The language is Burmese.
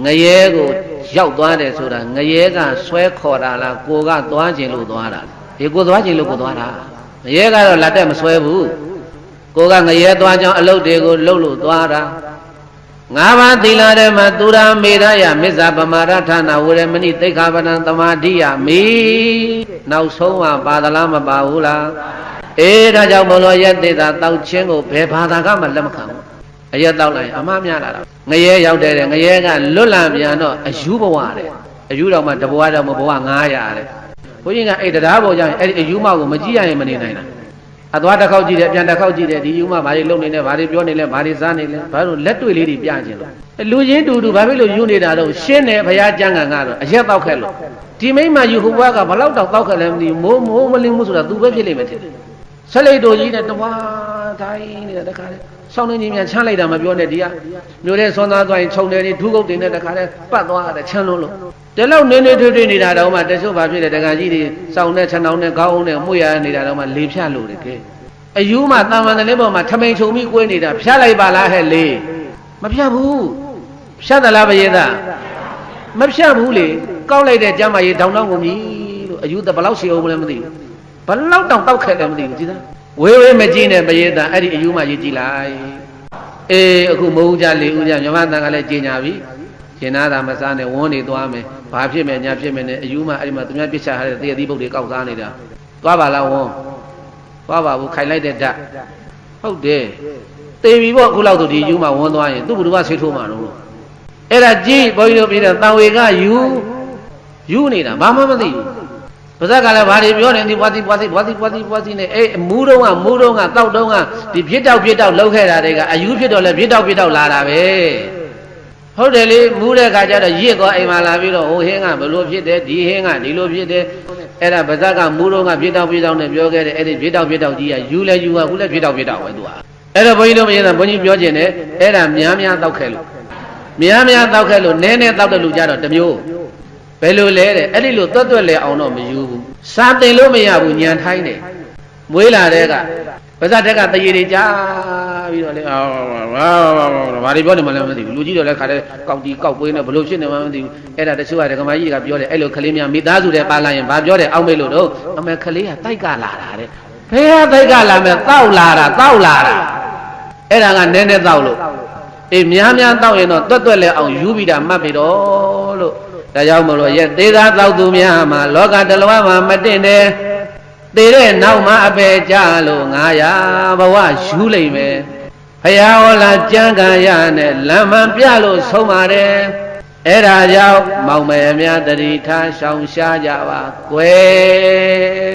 ငရဲကိုရောက်သွားတယ်ဆိုတာငရဲကဆွဲခေါ်တာလားကိုကသွားခြင်းလို့သွားတာဒီကိုသွားခြင်းလို့ကိုသွားတာငရဲကတော့လက်တက်မဆွဲဘူးကိုကငရဲသွားကြောင်းအလုတ်တွေကိုလှုပ်လို့သွားတာငါးပါးသီလထဲမှာသူရာမေရယမစ္ဆပမာရဌာနဝရမဏိသိက္ခာပဒံသမာဓိယမိနောက်ဆုံးကပါသလားမပါဘူးလားဒါကြောင့်မလို့ရက်သေးတာတောက်ချင်းကိုဘယ်ဘာသာကမှလက်မခံဘူးအရက်တောက်လိုက်အမှားများလာတာငရဲရောက်တယ်ငရဲကလွတ်လပ်ပြန်တော့အယူဘဝတဲ့အယူတော်မှာတဘဝတော့မဘဝ900တဲ့ဘုန်းကြီးကအဲ့တရားပေါ်ကြရင်အဲ့ဒီအယူမကိုမကြည့်ရရင်မနေနိုင်တာအသွားတစ်ခေါက်ကြည့်တယ်ပြန်တစ်ခေါက်ကြည့်တယ်ဒီယူမဘာတွေလုပ်နေလဲဘာတွေပြောနေလဲဘာတွေစားနေလဲဘာလို့လက်တွေ့လေးတွေပြခြင်းလို့လူချင်းတူတူဘာဖြစ်လို့ယူနေတာတော့ရှင်းတယ်ဘုရားကျမ်းဂန်ကတော့အရက်တောက်ခဲ့လို့ဒီမိမယူဟိုဘကဘလောက်တောက်ခဲ့လဲမသိဘူးမိုးမလင်းဘူးဆိုတာသူပဲဖြစ်လိမ့်မယ်ထင်တယ်ဆက်လိုက်တော်ကြီးနဲ့တဝါတိုင်းနေတဲ့တခါလေဆောင်းနေကြီးများချမ်းလိုက်တာမပြောနဲ့ဒီကမျိုးတဲ့ဆွမ်းသားသွားရင်ခြုံတယ်ဒီဒုက္ကုတ်တင်တဲ့တခါလေပတ်သွားတယ်ချမ်းလုံးလို့ဒီလောက်နေနေထွေးထွေးနေတာတော့မှတချို့ဘာဖြစ်လဲတခါကြီးတွေစောင်းနဲ့ခြံတောင်းနဲ့ခေါင်းအောင်နဲ့မှုရနေတာတော့မှလေဖြတ်လို့တယ်ကဲအယူမှတာမန်တဲ့လေးပေါ်မှာထမိန်ချုံပြီးကွေးနေတာဖြတ်လိုက်ပါလားဟဲ့လေမဖြတ်ဘူးဖြတ်သလားဘယေသားမဖြတ်ဘူးလေကောက်လိုက်တဲ့ကျမ်းမာရေးတောင်းတောင်းကုန်ပြီလို့အယူတဘလောက်ရှိအောင်မလဲမသိဘူးဘလောက်တောင်တောက်ခဲ့တယ်မသိဘူးကြည်သားဝေးမကြည့်နဲ့ပရိသတ်အဲ့ဒီအယူမှရေးကြည့်လိုက်အခုမဟုတ်ကြလေဦးကြမြမတန်ကလည်းကြင်ညာပြီရှင်နာတာမစားနဲ့ဝန်းနေသွားမယ်ဘာဖြစ်မယ်ညာဖြစ်မယ်နဲ့အယူမှအဲ့ဒီမှာသူများပြစ်ချထားတဲ့တည့်သီးပုတ်တွေကောက်စားနေတာသွားပါလားဝန်းသွားပါဘူးခိုင်လိုက်တဲ့ဓာတ်ဟုတ်တယ်တေပြီပေါ့အခုလောက်ဆိုဒီအယူမှဝန်းသွားရင်သူ့ဘုရားဆေးထိုးမှာတော့အဲ့ဒါကြည့်ဘုန်းကြီးတို့ပြည်တဲ့တန်ဝေကယူနေတာဘာမှမသိဘူးပါဇက်ကလည်းဘာတွေပြောနေဒီပွားစီနဲ့မူးတော့ကတောက်တော့ကဒီဖြစ်တောက်လှုပ်ခဲ့တာတွေကအယူဖြစ်တော့လဲဖြစ်တောက်လာတာပဲဟုတ်တယ်လေမူးတဲ့ခါကျတော့ရစ်သွားအိမ်မှာလာပြီးတော့ဟိုဟင်းကဘလို့ဖြစ်တယ်ဒီဟင်းကဒီလိုဖြစ်တယ်အဲ့ဒါပါဇက်ကမူးတော့ကဖြစ်တောက်နဲ့ပြောခဲ့တယ်အဲ့ဒီဖြစ်တောက်ကြီးကယူလဲယူကခုလဲဖြစ်တောက်ပဲသူကအဲ့တော့ဘုန်းကြီးတို့မင်းသားဘုန်းကြီးပြောခြင်းနဲ့အဲ့ဒါများတောက်ခဲ့လို့နည်းတောက်တဲ့လူကြတော့တမျိုးဘယ်လိုလဲတဲ့အဲ့ဒီလိုတွတ်လဲအောင်တော့မယူဘူးစာတင်လို့မရဘူးညံထိုင်းတယ်မွေးလာတဲ့ကပါဇက်တက်ကတရေတွေကြားပြီးတော့လေဘာတွေပြောနေမှလည်းမသိဘူးလူကြီးတော့လည်းခါတဲ့ကောက်တီကောက်ပွေးနဲ့ဘလို့ဖြစ်နေမှမသိဘူးအဲ့ဒါတချို့ကဒကမာကြီးတွေကပြောတယ်အဲ့လိုခလေးများမိသားစုတွေပါလာရင်ဘာပြောတယ်အောက်မေ့လို့တော့အမေခလေးကတိုက်ကလာတာတဲ့ဘယ်ဟာတိုက်ကလာမယ်တောက်လာတာအဲ့ဒါကနည်းနည်းတောက်လို့များတောက်ရင်တော့တွတ်လဲအောင်ယူပြီးတာမှတ်ပြီးတော့လို့ဒါကြောင့်မလို့ရဲ့သေးသားတောက်သူများမှာလောကတလွားမှာမတင်တယ်သေတဲ့နောက်မှာအပေကြလို့900ဘဝယူလိမ့်မယ်ဘုရားဟောလာကြံကံရနဲ့လမ်းမှန်ပြလို့ဆုံးပါတယ်အဲ့ဒါကြောင့်မောင်မယ်များတတိထားရှောင်ရှားကြပါကွယ်